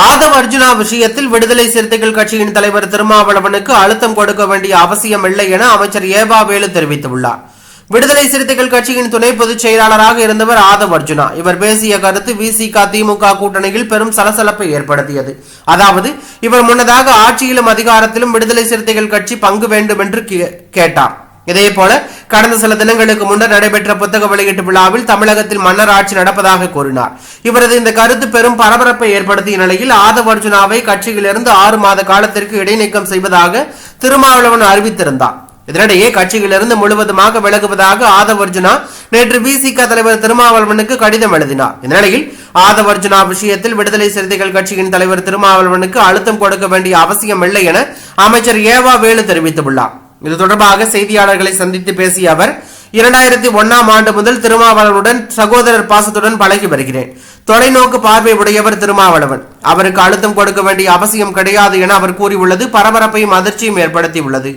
ஆதவ் அர்ஜுனா விஷயத்தில் விடுதலை சிறுத்தைகள் கட்சியின் தலைவர் திருமாவளவனுக்கு அழுத்தம் கொடுக்க வேண்டிய அவசியம் இல்லை என அமைச்சர் ஏவா வேலு தெரிவித்துள்ளார். விடுதலை சிறுத்தைகள் கட்சியின் துணை பொதுச் செயலாளராக இருந்தவர் ஆதவ் அர்ஜுனா. இவர் பேசிய கருத்து விசிக திமுக கூட்டணியில் பெரும் சலசலப்பை ஏற்படுத்தியது. அதாவது, இவர் முன்னதாக ஆட்சியிலும் அதிகாரத்திலும் விடுதலை சிறுத்தைகள் கட்சி பங்கு வேண்டும் என்று கேட்டார். இதேபோல கடந்த சில தினங்களுக்கு முன்னர் நடைபெற்ற புத்தக வெளியீட்டு விழாவில் தமிழகத்தில் மன்னர் ஆட்சி நடப்பதாக கூறினார். இவரது இந்த கருத்து பெரும் பரபரப்பை ஏற்படுத்திய நிலையில் ஆதவ் அர்ஜுனாவை கட்சியிலிருந்து 6 மாத காலத்திற்கு இடைநீக்கம் செய்வதாக திருமாவளவன் அறிவித்திருந்தார். இதனிடையே கட்சியிலிருந்து முழுவதுமாக விலகுவதாக ஆதவ் அர்ஜுனா நேற்று விசிக தலைவர் திருமாவளவனுக்கு கடிதம் எழுதினார். இந்நிலையில் ஆதவ் அர்ஜுனா விஷயத்தில் விடுதலை சிறுத்தைகள் கட்சியின் தலைவர் திருமாவளவனுக்கு அழுத்தம் கொடுக்க வேண்டிய அவசியம் இல்லை என அமைச்சர் ஏவா வேலு தெரிவித்துள்ளார். இது தொடர்பாக செய்தியாளர்களை சந்தித்து பேசிய அவர், 2001ஆம் ஆண்டு முதல் திருமாவளவனுடன் சகோதரர் பாசத்துடன் பழகி வருகிறேன். தொலைநோக்கு பார்வை உடையவர் திருமாவளவன். அவருக்கு அழுத்தம் கொடுக்க வேண்டிய அவசியம் கிடையாது என அவர் கூறியுள்ளது பரபரப்பையும் அதிர்ச்சியும் ஏற்படுத்தியுள்ளது.